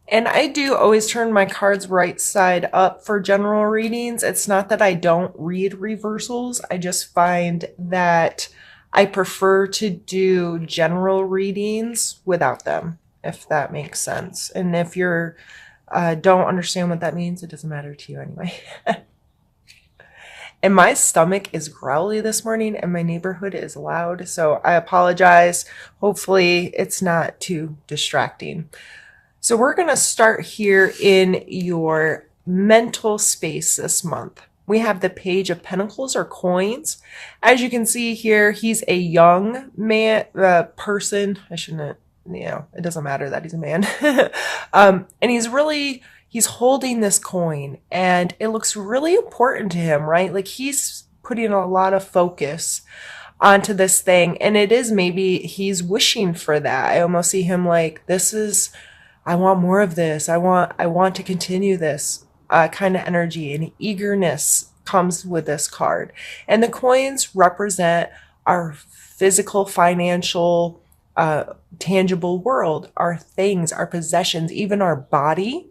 And I do always turn my cards right side up for general readings. It's not that I don't read reversals. I just find that I prefer to do general readings without them, if that makes sense. And if you're don't understand what that means, it doesn't matter to you anyway. And my stomach is growly this morning and my neighborhood is loud, so I apologize. Hopefully it's not too distracting. So we're going to start here in your mental space this month. We have the Page of Pentacles or coins. As you can see here, he's a young man, person. I shouldn't, it doesn't matter that he's a man. And he's holding this coin and it looks really important to him, right? Like he's putting a lot of focus onto this thing. And it is maybe he's wishing for that. I almost see him like, I want more of this. I want to continue this kind of energy, and eagerness comes with this card. And the coins represent our physical, financial, tangible world, our things, our possessions, even our body.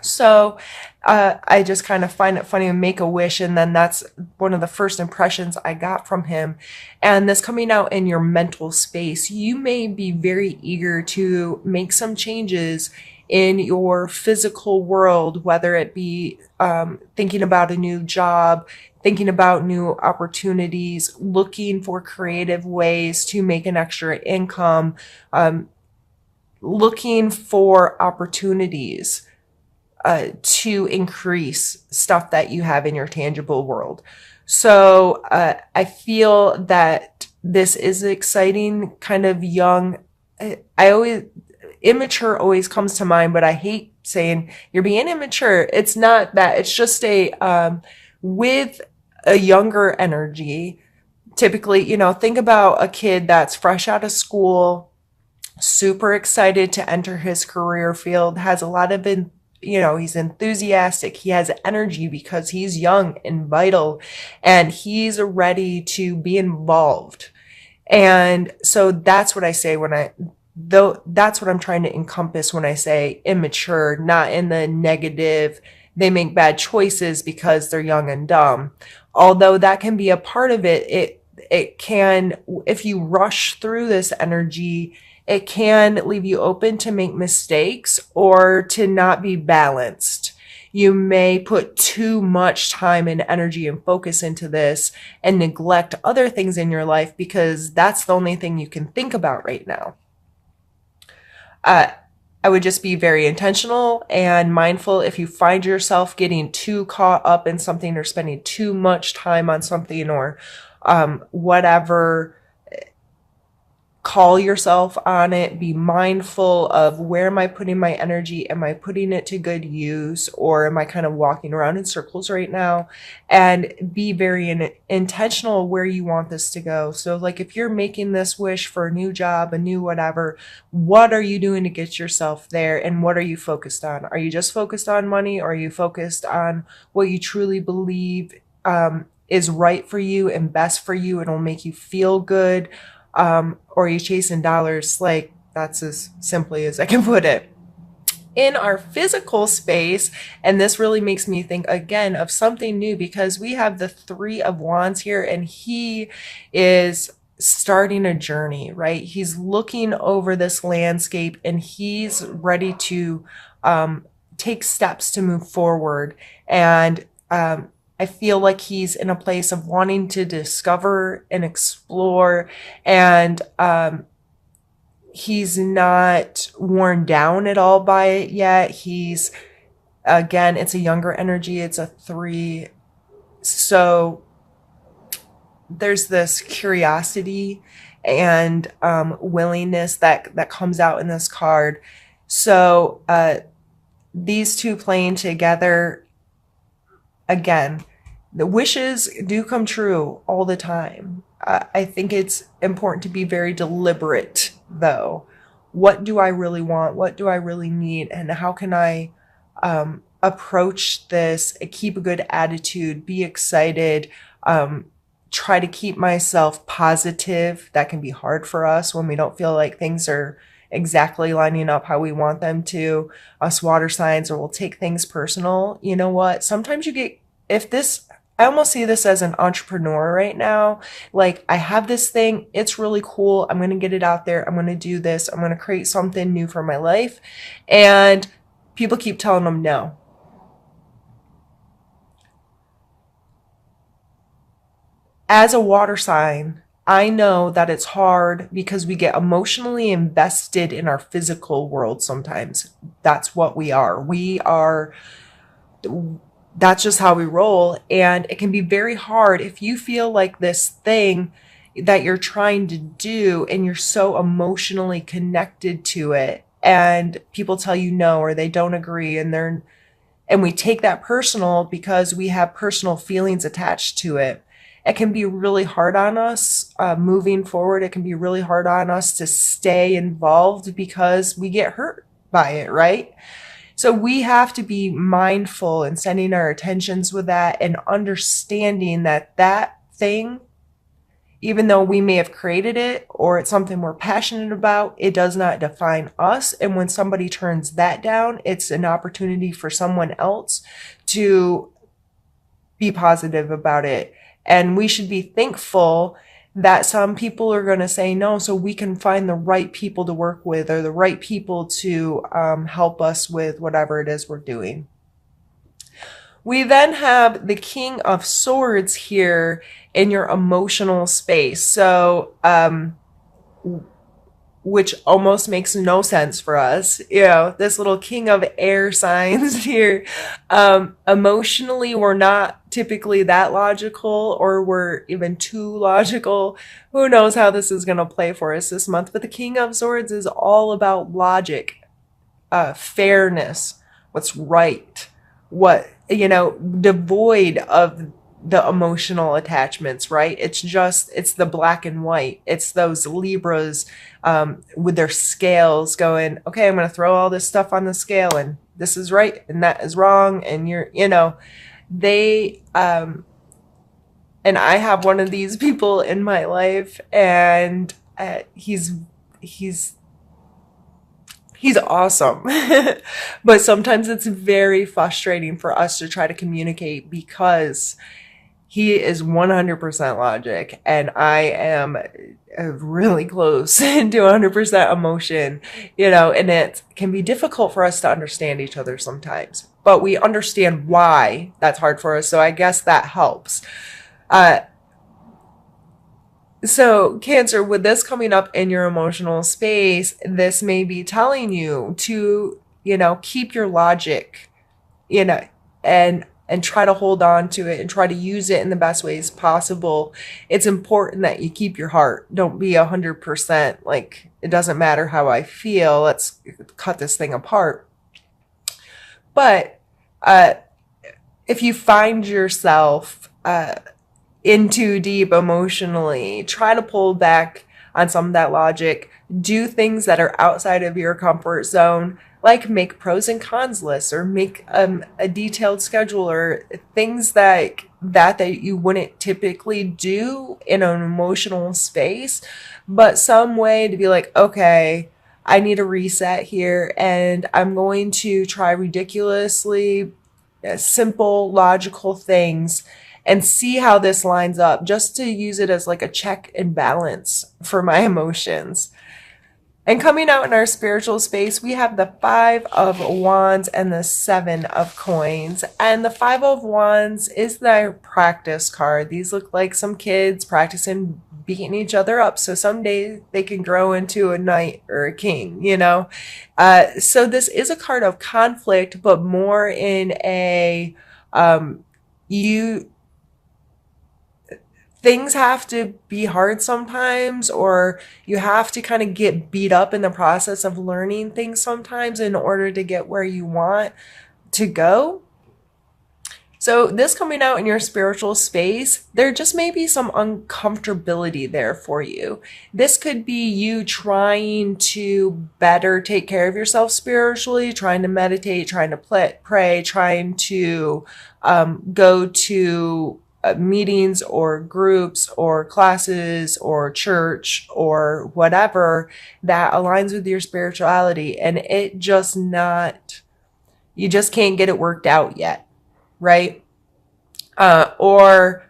So I just kind of find it funny to make a wish, and then that's one of the first impressions I got from him. And this coming out in your mental space, you may be very eager to make some changes in your physical world, whether it be thinking about a new job, thinking about new opportunities, looking for creative ways to make an extra income, looking for opportunities to increase stuff that you have in your tangible world. So I feel that this is exciting, kind of young. Immature always comes to mind, but I hate saying you're being immature. It's not that. It's just with a younger energy. Typically, think about a kid that's fresh out of school, super excited to enter his career field, has a lot of he's enthusiastic. He has energy because he's young and vital and he's ready to be involved. And so that's what I say that's what I'm trying to encompass when I say immature, not in the negative, they make bad choices because they're young and dumb. Although that can be a part of it, it can, if you rush through this energy, it can leave you open to make mistakes or to not be balanced. You may put too much time and energy and focus into this and neglect other things in your life because that's the only thing you can think about right now. I would just be very intentional and mindful if you find yourself getting too caught up in something or spending too much time on something or whatever. Call yourself on it. Be mindful of where am I putting my energy? Am I putting it to good use? Or am I kind of walking around in circles right now? And be very intentional where you want this to go. So like if you're making this wish for a new job, a new whatever, what are you doing to get yourself there? And what are you focused on? Are you just focused on money? Or are you focused on what you truly believe is right for you and best for you? It'll make you feel good. Or are you chasing dollars? Like that's as simply as I can put it. In our physical space, and this really makes me think again of something new because we have the Three of Wands here and he is starting a journey, right? He's looking over this landscape and he's ready to take steps to move forward. And I feel like he's in a place of wanting to discover and explore, and he's not worn down at all by it yet. Again, it's a younger energy. It's a 3. So there's this curiosity and willingness that comes out in this card. So these two playing together, again, the wishes do come true all the time. I think it's important to be very deliberate, though. What do I really want? What do I really need? And how can I approach this, keep a good attitude, be excited, try to keep myself positive? That can be hard for us when we don't feel like things are exactly lining up how we want them to, us water signs, or we'll take things personal. You know what? Sometimes you get, if this, I almost see this as an entrepreneur right now. Like, I have this thing, it's really cool. I'm going to get it out there. I'm going to do this. I'm going to create something new for my life. And people keep telling them no. As a water sign, I know that it's hard because we get emotionally invested in our physical world sometimes. That's what we are. That's just how we roll. And it can be very hard if you feel like this thing that you're trying to do and you're so emotionally connected to it, and people tell you no, or they don't agree, and we take that personal because we have personal feelings attached to it. It can be really hard on us moving forward. It can be really hard on us to stay involved because we get hurt by it, right? So we have to be mindful and sending our attentions with that and understanding that that thing, even though we may have created it or it's something we're passionate about, it does not define us. And when somebody turns that down, it's an opportunity for someone else to be positive about it. And we should be thankful that some people are going to say no, so we can find the right people to work with, or the right people to help us with whatever it is we're doing. We then have the King of Swords here in your emotional space. So, which almost makes no sense for us. You know, this little king of air signs here. Emotionally, we're not typically that logical, or we're even too logical. Who knows how this is going to play for us this month? But the King of Swords is all about logic, fairness, what's right, devoid of the emotional attachments, right? It's the black and white. It's those Libras with their scales going, okay, I'm going to throw all this stuff on the scale, and this is right and that is wrong. And and I have one of these people in my life, and he's awesome. But sometimes it's very frustrating for us to try to communicate because he is 100% logic, and I am really close to 100% emotion, and it can be difficult for us to understand each other sometimes. But we understand why that's hard for us, so I guess that helps. So Cancer, with this coming up in your emotional space, this may be telling you to, keep your logic, and try to hold on to it and try to use it in the best ways possible. It's important that you keep your heart. Don't be 100% like, it doesn't matter how I feel. Let's cut this thing apart. But if you find yourself in too deep emotionally, try to pull back on some of that logic. Do things that are outside of your comfort zone, like make pros and cons lists, or make a detailed schedule, or things that you wouldn't typically do in an emotional space, but some way to be like, okay, I need a reset here, and I'm going to try ridiculously simple, logical things and see how this lines up, just to use it as like a check and balance for my emotions. And coming out in our spiritual space, we have the 5 of Wands and the 7 of Coins. And the 5 of Wands is their practice card. These look like some kids practicing beating each other up, so someday they can grow into a knight or a king, So this is a card of conflict, but more in a things have to be hard sometimes, or you have to kind of get beat up in the process of learning things sometimes in order to get where you want to go. So this coming out in your spiritual space, there just may be some uncomfortability there for you. This could be you trying to better take care of yourself spiritually, trying to meditate, trying to pray, trying to go to meetings or groups or classes or church or whatever that aligns with your spirituality, and you just can't get it worked out yet, right? Or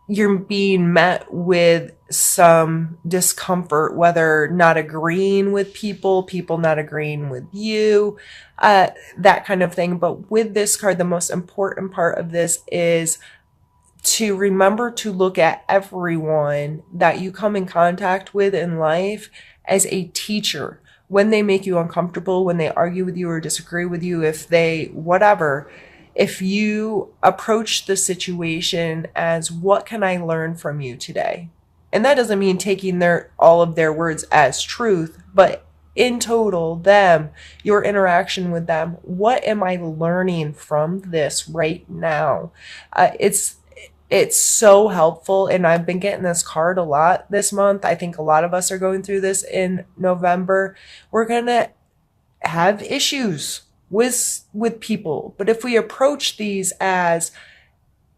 you're being met with some discomfort, whether not agreeing with people not agreeing with you, that kind of thing. But with this card, the most important part of this is to remember to look at everyone that you come in contact with in life as a teacher. When they make you uncomfortable, when they argue with you or disagree with you, if you approach the situation as, what can I learn from you today? And that doesn't mean taking all of their words as truth, but in total, your interaction with them, what am I learning from this right now? It's so helpful, and I've been getting this card a lot this month. I think a lot of us are going through this in November. We're going to have issues with people, but if we approach these as,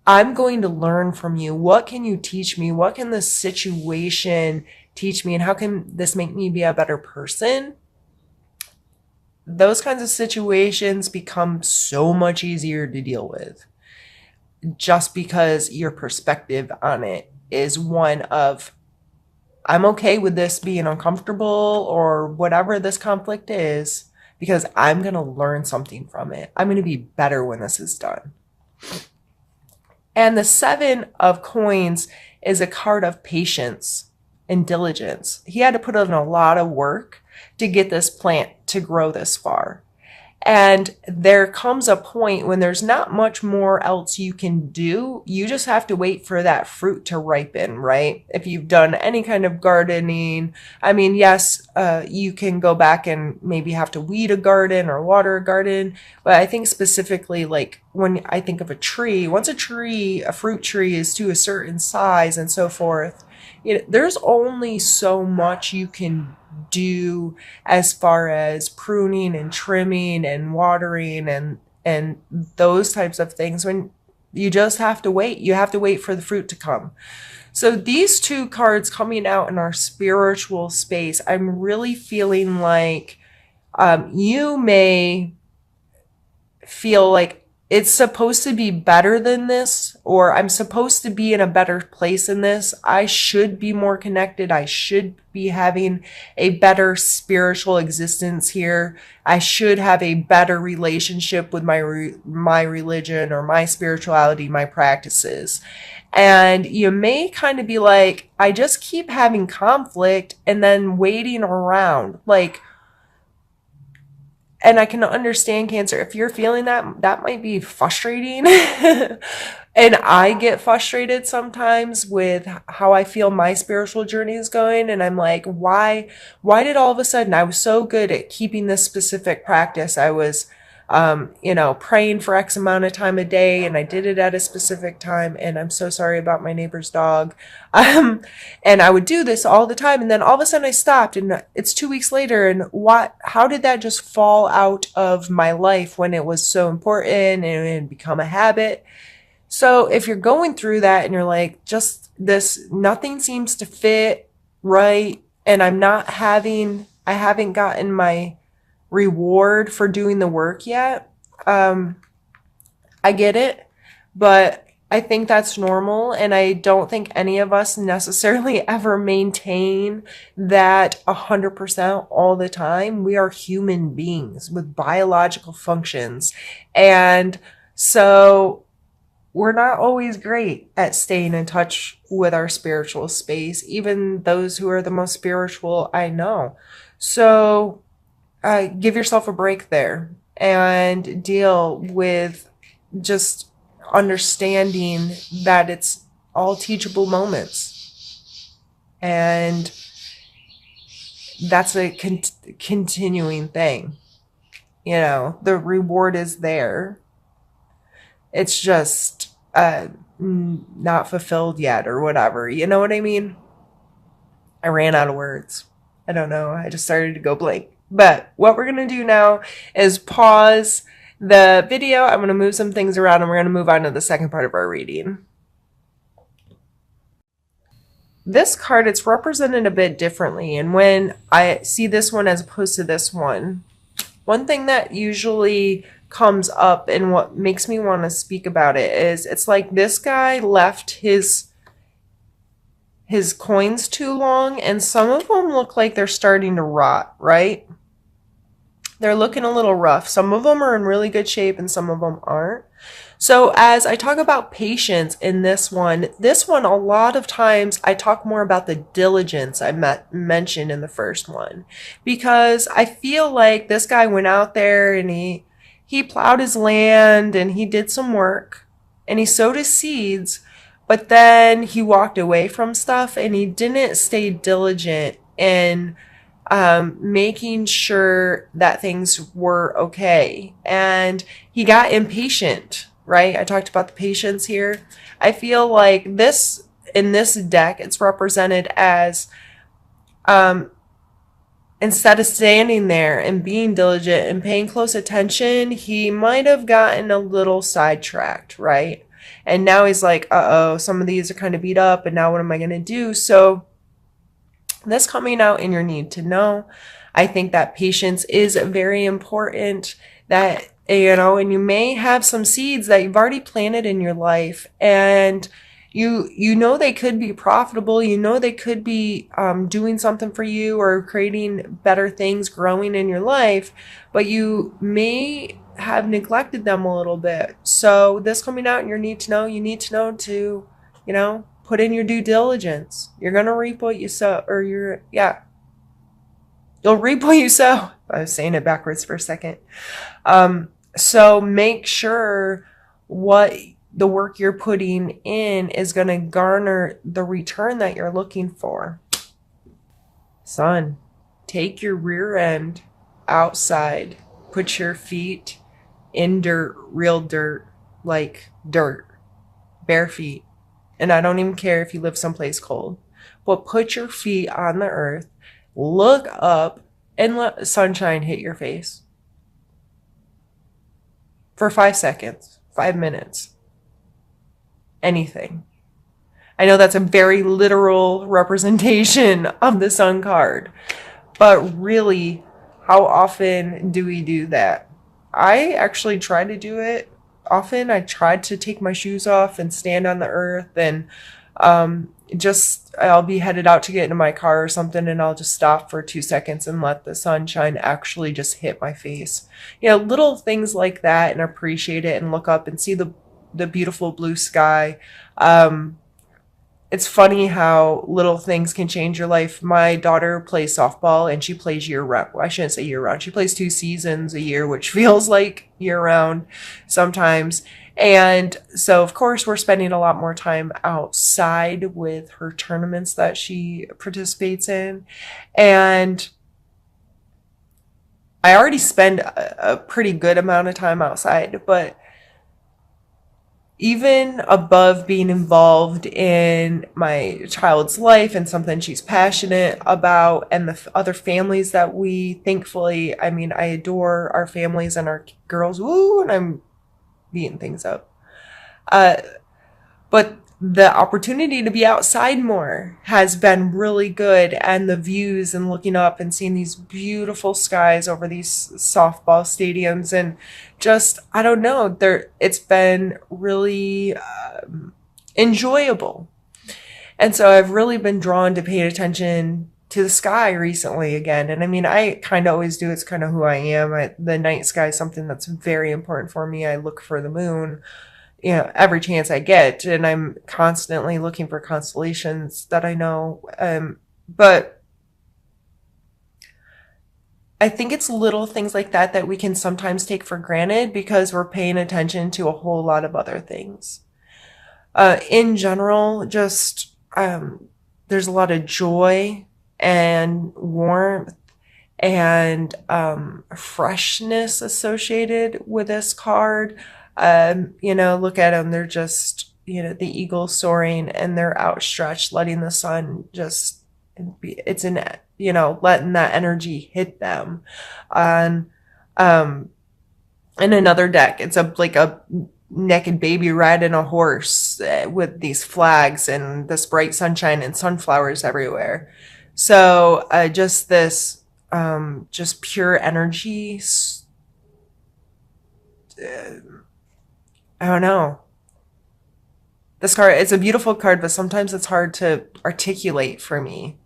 I'm going to learn from you, what can you teach me, what can this situation teach me, and how can this make me be a better person, those kinds of situations become so much easier to deal with, just because your perspective on it is one of, I'm okay with this being uncomfortable or whatever this conflict is, because I'm going to learn something from it. I'm going to be better when this is done. And the 7 of coins is a card of patience and diligence. He had to put in a lot of work to get this plant to grow this far. And there comes a point when there's not much more else you can do. You just have to wait for that fruit to ripen, right? If you've done any kind of gardening, I mean, yes, you can go back and maybe have to weed a garden or water a garden. But I think specifically, like when I think of a tree, once a fruit tree is to a certain size and so forth, there's only so much you can do as far as pruning and trimming and watering and those types of things, when you just have to wait. You have to wait for the fruit to come. So these 2 cards coming out in our spiritual space, I'm really feeling like you may feel like it's supposed to be better than this, or I'm supposed to be in a better place in this. I should be more connected. I should be having a better spiritual existence here. I should have a better relationship with my religion or my spirituality, my practices. And you may kind of be like, I just keep having conflict and then waiting around. And I can understand, Cancer, if you're feeling that might be frustrating. And I get frustrated sometimes with how I feel my spiritual journey is going. And I'm like, why did all of a sudden I was so good at keeping this specific practice? I was, praying for X amount of time a day, and I did it at a specific time. And I'm so sorry about my neighbor's dog. And I would do this all the time. And then all of a sudden I stopped, and it's 2 weeks later. And how did that just fall out of my life when it was so important and it had become a habit? So if you're going through that and you're like, just this, nothing seems to fit right, and I haven't gotten my reward for doing the work yet. I get it, but I think that's normal. And I don't think any of us necessarily ever maintain that 100% all the time. We are human beings with biological functions. And so we're not always great at staying in touch with our spiritual space, even those who are the most spiritual I know. So give yourself a break there and deal with just understanding that it's all teachable moments. And that's a continuing thing. The reward is there. It's just not fulfilled yet or whatever. You know what I mean? I ran out of words. I don't know. I just started to go blank. But what we're going to do now is pause the video. I'm going to move some things around and we're going to move on to the second part of our reading. This card, it's represented a bit differently. And when I see this one as opposed to this one thing that usually comes up and what makes me want to speak about it is it's like this guy left his coins too long, and some of them look like they're starting to rot, right? They're looking a little rough. Some of them are in really good shape and some of them aren't. So as I talk about patience in this one, a lot of times I talk more about the diligence I mentioned in the first one, because I feel like this guy went out there and he plowed his land and he did some work and he sowed his seeds, but then he walked away from stuff and he didn't stay diligent in making sure that things were okay. And he got impatient, right? I talked about the patience here. I feel like in this deck, it's represented as instead of standing there and being diligent and paying close attention, he might have gotten a little sidetracked, right? And now he's like, uh-oh, some of these are kind of beat up, and now what am I going to do? So this coming out in your need to know, I think that patience is very important, that, and you may have some seeds that you've already planted in your life, and you know they could be profitable, they could be doing something for you or creating better things, growing in your life, but you may have neglected them a little bit. So this coming out in your need to know, you need to know to, put in your due diligence. You're going to reap what you sow, or you'll reap what you sow. I was saying it backwards for a second. So make sure what the work you're putting in is going to garner the return that you're looking for. Son, take your rear end outside. Put your feet in dirt, real dirt, like dirt, bare feet. And I don't even care if you live someplace cold, but put your feet on the earth, look up, and let the sunshine hit your face for 5 seconds, 5 minutes, anything. I know that's a very literal representation of the sun card, but really, how often do we do that? I actually try to do it often. I tried to take my shoes off and stand on the earth, and I'll be headed out to get into my car or something, and I'll just stop for 2 seconds and let the sunshine actually just hit my face. Little things like that, and appreciate it and look up and see the beautiful blue sky. It's funny how little things can change your life. My daughter plays softball and she plays year round. Well, I shouldn't say year round. She plays 2 seasons a year, which feels like year round sometimes. And so, of course, we're spending a lot more time outside with her tournaments that she participates in. And I already spend a pretty good amount of time outside, but even above being involved in my child's life and something she's passionate about, and the other families that we thankfully, I adore our families and our girls. Woo, and I'm beating things up. But the opportunity to be outside more has been really good, and the views and looking up and seeing these beautiful skies over these softball stadiums, and just, I don't know, it's been really enjoyable. And so I've really been drawn to paying attention to the sky recently again. And I kind of always do. It's kind of who I am. The night sky is something that's very important for me. I look for the moon every chance I get, and I'm constantly looking for constellations that I know. But I think it's little things like that we can sometimes take for granted because we're paying attention to a whole lot of other things. In general, just there's a lot of joy and warmth and freshness associated with this card. Look at them. They're just, the eagle soaring, and they're outstretched, letting the sun just it's in, letting that energy hit them. And In another deck, it's a naked baby riding a horse with these flags and this bright sunshine and sunflowers everywhere. So just this, just pure energy. I don't know. This card, it's a beautiful card, but sometimes it's hard to articulate for me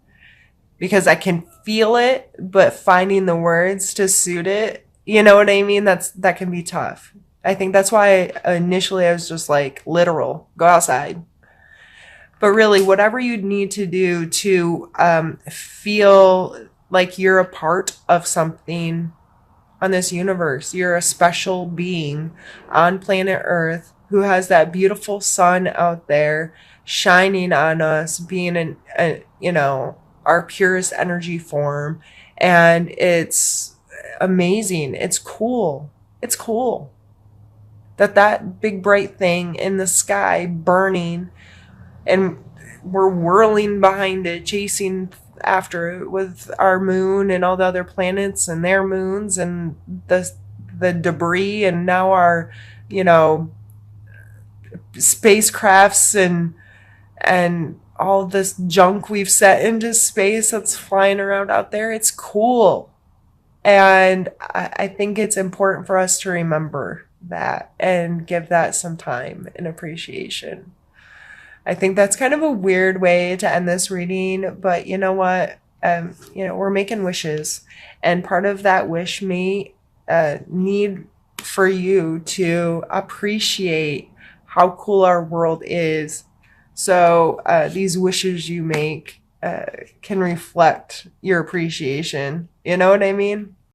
because I can feel it, but finding the words to suit it, you know what I mean? That can be tough. I think that's why initially I was just like literal, go outside. But really, whatever you need to do to feel like you're a part of something on this universe, you're a special being on planet Earth who has that beautiful sun out there shining on us, being our purest energy form. And it's amazing. It's cool. It's cool that big bright thing in the sky burning, and we're whirling behind it, chasing after it with our moon and all the other planets and their moons and the debris, and now our, you know, spacecrafts and all this junk we've set into space that's flying around out there. It's cool. And I think it's important for us to remember that and give that some time and appreciation. I think that's kind of a weird way to end this reading, but you know what? We're making wishes, and part of that wish may need for you to appreciate how cool our world is. So these wishes you make can reflect your appreciation. You know what I mean?